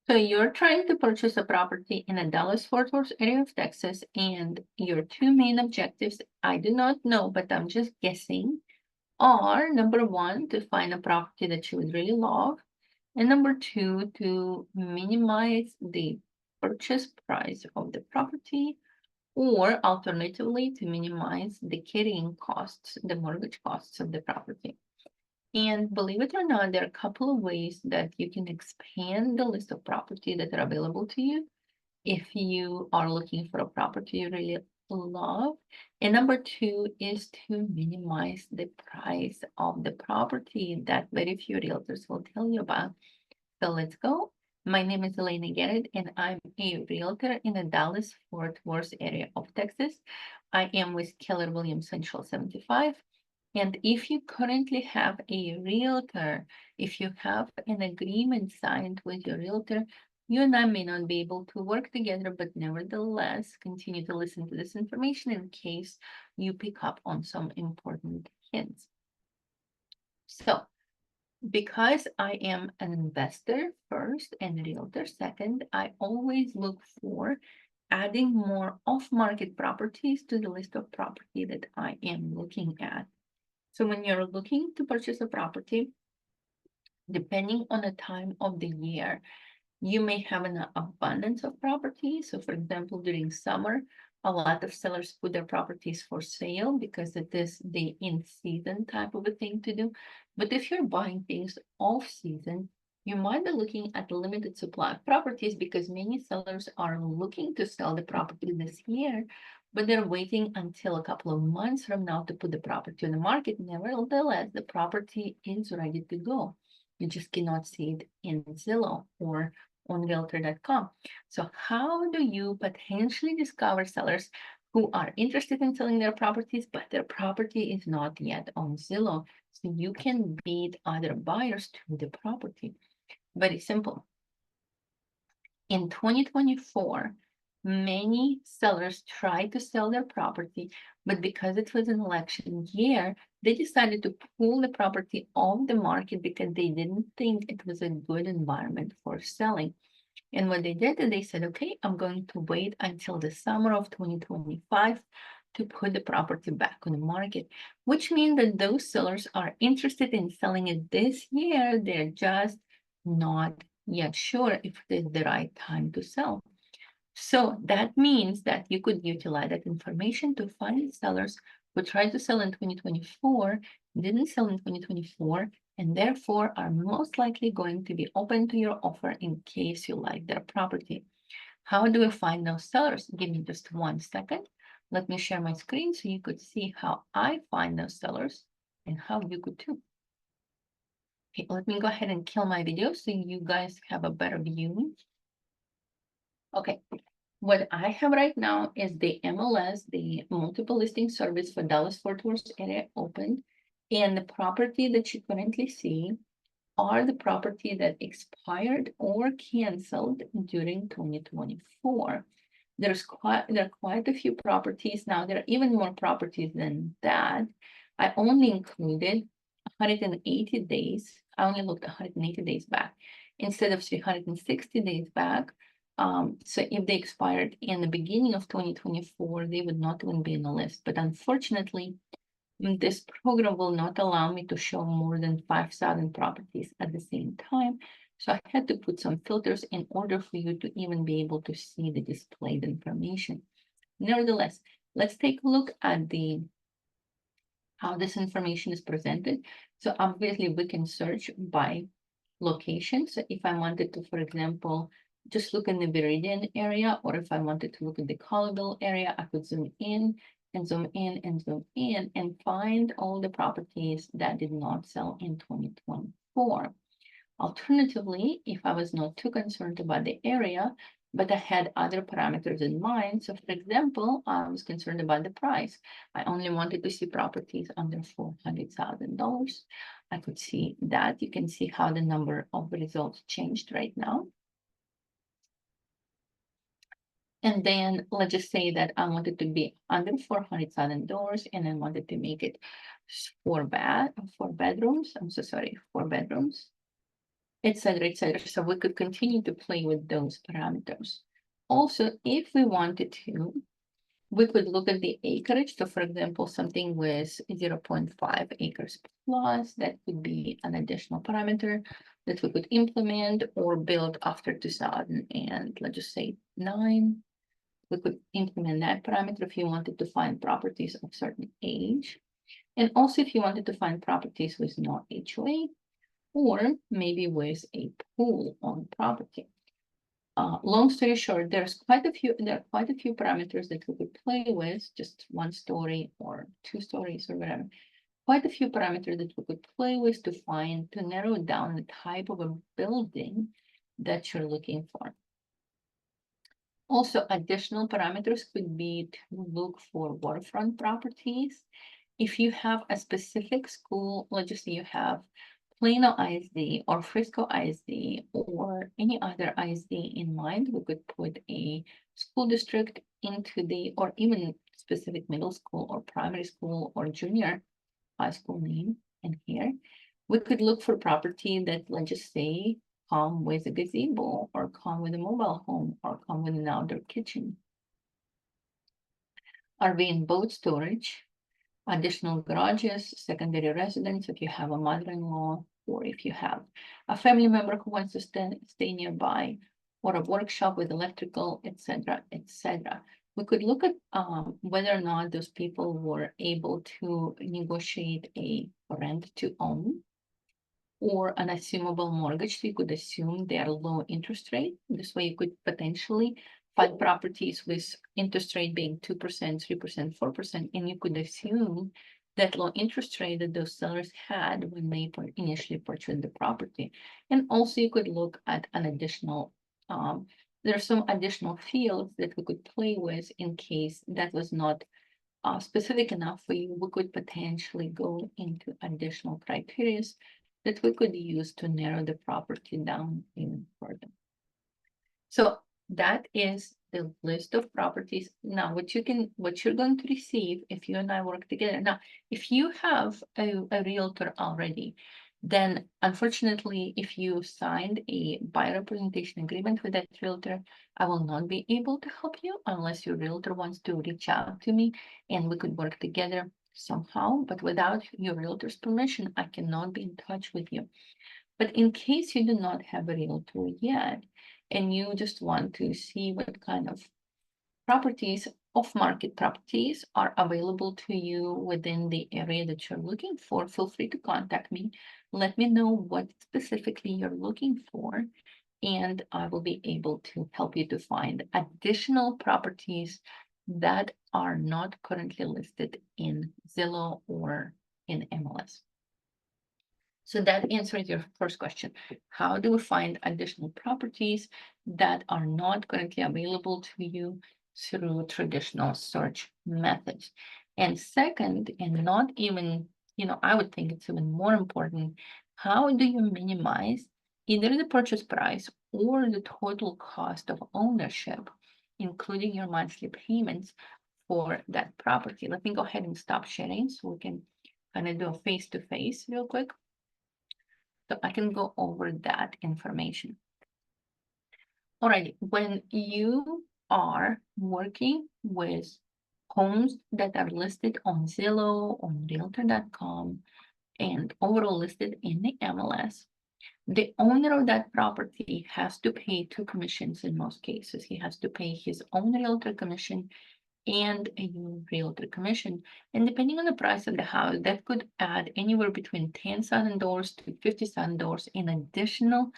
So you're trying to purchase a property in the Dallas-Fort Worth area of Texas, and your two main objectives, I do not know, but I'm just guessing, are number one, to find a property that you would really love, and number two, to minimize the purchase price of the property, or alternatively, to minimize the carrying costs, the mortgage costs of the property. And believe it or not, there are a couple of ways that you can expand the list of property that are available to you if you are looking for a property you really love. And number two is to minimize the price of the property that very few realtors will tell you about. So let's go. My name is Elena Garrett, and I'm a realtor in the Dallas-Fort Worth area of Texas. I am with Keller Williams Central 75. And if you currently have a realtor, if you have an agreement signed with your realtor, you and I may not be able to work together, but nevertheless, continue to listen to this information in case you pick up on some important hints. So, because I am an investor first and a realtor second, I always look for adding more off-market properties to the list of property that I am looking at. So when you're looking to purchase a property, depending on the time of the year, you may have an abundance of properties. So for example, during summer, a lot of sellers put their properties for sale because it is the in-season type of a thing to do. But if you're buying things off-season, you might be looking at a limited supply of properties because many sellers are looking to sell the property this year, but they're waiting until a couple of months from now to put the property on the market. Nevertheless, the property is ready to go. You just cannot see it in Zillow or on realtor.com. So how do you potentially discover sellers who are interested in selling their properties, but their property is not yet on Zillow? So you can beat other buyers to the property. Very simple. In 2024, many sellers tried to sell their property, but because it was an election year, they decided to pull the property off the market because they didn't think it was a good environment for selling. And what they did, they said, okay, I'm going to wait until the summer of 2025 to put the property back on the market, which means that those sellers are interested in selling it this year. They're just not yet sure if it is the right time to sell. So that means that you could utilize that information to find sellers who tried to sell in 2024, didn't sell in 2024, and therefore are most likely going to be open to your offer in case you like their property. How do we find those sellers? Give me just 1 second. Let me share my screen so you could see how I find those sellers and how you could too. Okay, let me go ahead and kill my video so you guys have a better view. Okay, what I have right now is the MLS, the multiple listing service for Dallas-Fort Worth area opened, and the property that you currently see are the property that expired or canceled during 2024. There are quite a few properties now. There are even more properties than that. I only included 180 days. I only looked 180 days back instead of 360 days back. So if they expired in the beginning of 2024, they would not even be in the list. But unfortunately, this program will not allow me to show more than 5,000 properties at the same time. So I had to put some filters in order for you to even be able to see the displayed information. Nevertheless, let's take a look at how this information is presented. So obviously we can search by location. So if I wanted to, for example, just look in the Viridian area, or if I wanted to look at the Colleyville area, I could zoom in and zoom in and zoom in and find all the properties that did not sell in 2024. Alternatively, if I was not too concerned about the area, but I had other parameters in mind. So for example, I was concerned about the price. I only wanted to see properties under $400,000. I could see that. You can see how the number of results changed right now. And then let's just say that I wanted to be under $400,000 and I wanted to make it four bedrooms. I'm so sorry, 4 bedrooms. etc., etc. So we could continue to play with those parameters. Also, if we wanted to, we could look at the acreage. So for example, something with 0.5 acres plus, that could be an additional parameter that we could implement or build after 2000 and let's just say 9. We could implement that parameter if you wanted to find properties of certain age. And also if you wanted to find properties with no HOA or maybe with a pool on property. Long story short, there are quite a few parameters that we could play with, just 1 story or 2 stories or whatever. Quite a few parameters that we could play with to narrow down the type of a building that you're looking for. Also, additional parameters could be to look for waterfront properties. If you have a specific school, let's just say you have Plano ISD or Frisco ISD or any other ISD in mind, we could put a school district into the, or even specific middle school or primary school or junior high school name in here. We could look for property that, let's just say, come with a gazebo or come with a mobile home or come with an outdoor kitchen. RV and boat storage, additional garages, secondary residence if you have a mother-in-law or if you have a family member who wants to stay nearby, or a workshop with electrical, etc., etc. We could look at whether or not those people were able to negotiate a rent to own or an assumable mortgage. So you could assume they are low interest rate. This way you could potentially find properties with interest rate being 2%, 3%, 4%, and you could assume that low interest rate that those sellers had when they initially purchased the property. And also you could look at an additional, there are some additional fields that we could play with in case that was not specific enough for you. We could potentially go into additional criteria that we could use to narrow the property down even further. So that is the list of properties. Now, what you're going to receive if you and I work together. Now, if you have a realtor already, then unfortunately, if you signed a buyer representation agreement with that realtor, I will not be able to help you unless your realtor wants to reach out to me and we could work together somehow. But without your realtor's permission, I cannot be in touch with you. But in case you do not have a realtor yet, and you just want to see what kind of properties, off-market properties, are available to you within the area that you're looking for, feel free to contact me. Let me know what specifically you're looking for, and I will be able to help you to find additional properties that are not currently listed in Zillow or in MLS. So that answers your first question. How do we find additional properties that are not currently available to you through traditional search methods? And second, and not even, I would think it's even more important, how do you minimize either the purchase price or the total cost of ownership, including your monthly payments for that property? Let me go ahead and stop sharing so we can kind of do a face-to-face real quick. So I can go over that information. Alrighty, when you are working with homes that are listed on Zillow, on Realtor.com, and overall listed in the MLS, the owner of that property has to pay 2 commissions in most cases. He has to pay his own realtor commission and a realtor commission. And depending on the price of the house, that could add anywhere between $10,000 to $50,000 in additional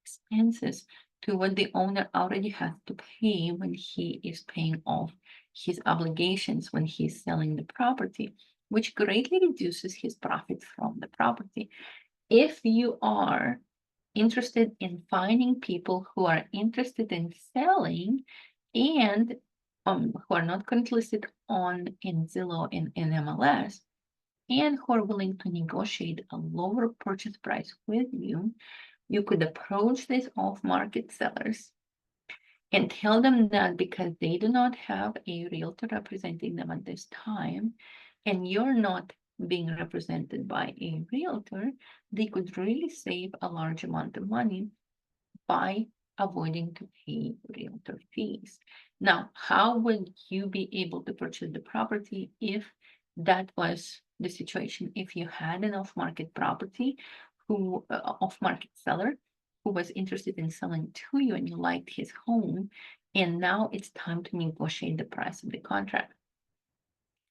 expenses to what the owner already has to pay when he is paying off his obligations when he's selling the property, which greatly reduces his profit from the property. If you are interested in finding people who are interested in selling and who are not currently listed in Zillow and in MLS, and who are willing to negotiate a lower purchase price with you, you could approach these off-market sellers and tell them that because they do not have a realtor representing them at this time, and you're not being represented by a realtor, they could really save a large amount of money by avoiding to pay realtor fees. Now, how would you be able to purchase the property if that was the situation? If you had an off-market property, off-market seller who was interested in selling to you and you liked his home, and now it's time to negotiate the price of the contract.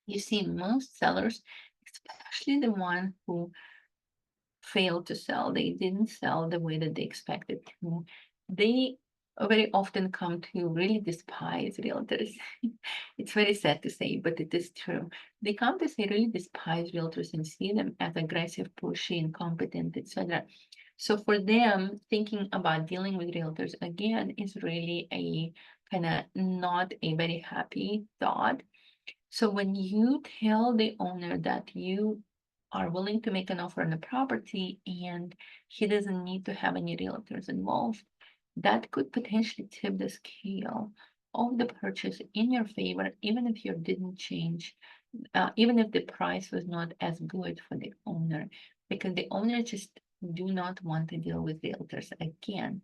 You see, most sellers, especially the one who failed to sell, they didn't sell the way that they expected to. They very often come to really despise realtors. It's very sad to say, but it is true. They come to say really despise realtors and see them as aggressive, pushy, incompetent, etc. So for them, thinking about dealing with realtors again is really a kind of not a very happy thought. So when you tell the owner that you are willing to make an offer on the property and he doesn't need to have any realtors involved, that could potentially tip the scale of the purchase in your favor, even if you didn't change, even if the price was not as good for the owner, because the owner just do not want to deal with realtors again.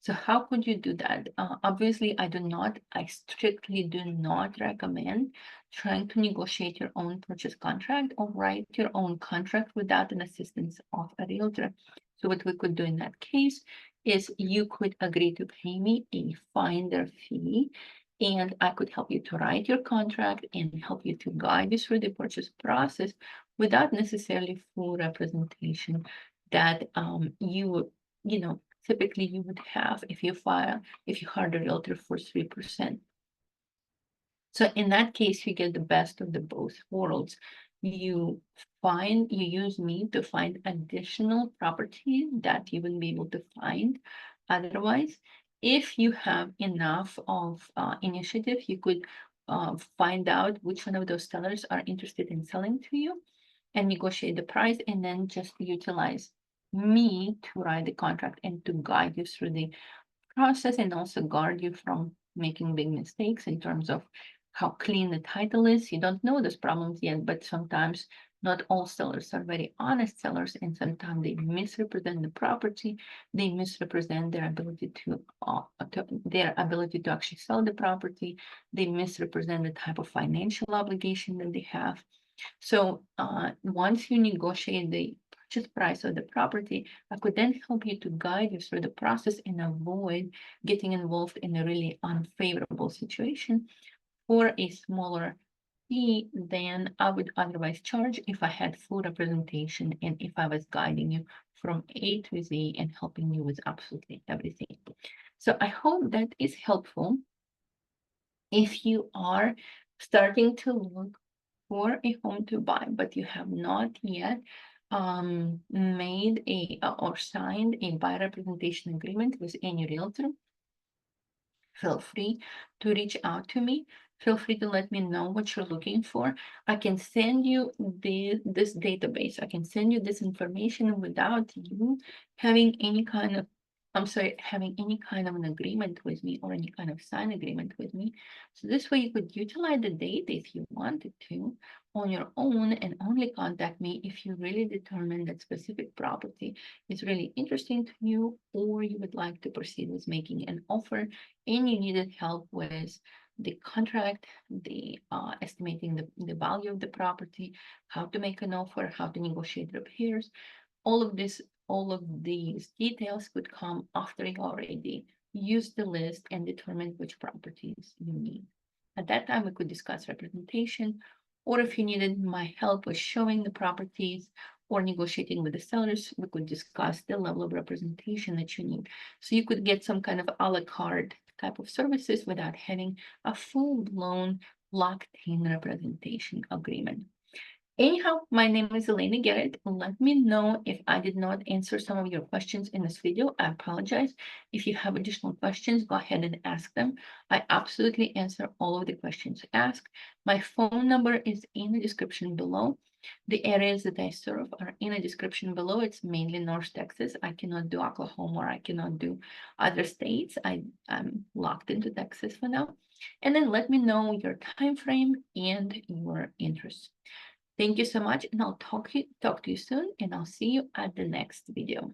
So how could you do that? Obviously, I strictly do not recommend trying to negotiate your own purchase contract or write your own contract without an assistance of a realtor. So what we could do in that case is you could agree to pay me a finder fee, and I could help you to write your contract and help you to guide you through the purchase process without necessarily full representation that you know, typically you would have if you hired a realtor for 3%. So in that case, you get the best of the both worlds. You use me to find additional property that you wouldn't be able to find otherwise. If you have enough of initiative, you could find out which one of those sellers are interested in selling to you and negotiate the price, and then just utilize me to write the contract and to guide you through the process and also guard you from making big mistakes in terms of how clean the title is. You don't know those problems yet, but sometimes not all sellers are very honest sellers, and sometimes they misrepresent the property. They misrepresent their ability to actually sell the property. They misrepresent the type of financial obligation that they have. So once you negotiate the purchase price of the property, I could then help you to guide you through the process and avoid getting involved in a really unfavorable situation for a smaller fee than I would otherwise charge if I had full representation and if I was guiding you from A to Z and helping you with absolutely everything. So I hope that is helpful. If you are starting to look for a home to buy, but you have not yet made or signed a buyer representation agreement with any realtor, feel free to reach out to me. Feel free to let me know what you're looking for. I can send you this database. I can send you this information without you having any kind of, having any kind of an agreement with me or any kind of sign agreement with me. So this way you could utilize the data if you wanted to on your own and only contact me if you really determine that specific property is really interesting to you or you would like to proceed with making an offer and you needed help with the contract, the estimating the value of the property, how to make an offer, how to negotiate repairs. All of this, all of these details could come after you already use the list and determine which properties you need. At that time, we could discuss representation, or if you needed my help with showing the properties or negotiating with the sellers, we could discuss the level of representation that you need. So you could get some kind of a la carte type of services without having a full-blown locked-in representation agreement. Anyhow, my name is Elena Garrett. Let me know if I did not answer some of your questions in this video. I apologize. If you have additional questions, go ahead and ask them. I absolutely answer all of the questions asked. My phone number is in the description below. The areas that I serve are in the description below. It's mainly North Texas. I cannot do Oklahoma or I cannot do other states. I'm locked into Texas for now. And then let me know your time frame and your interests. Thank you so much, and I'll talk to you soon, and I'll see you at the next video.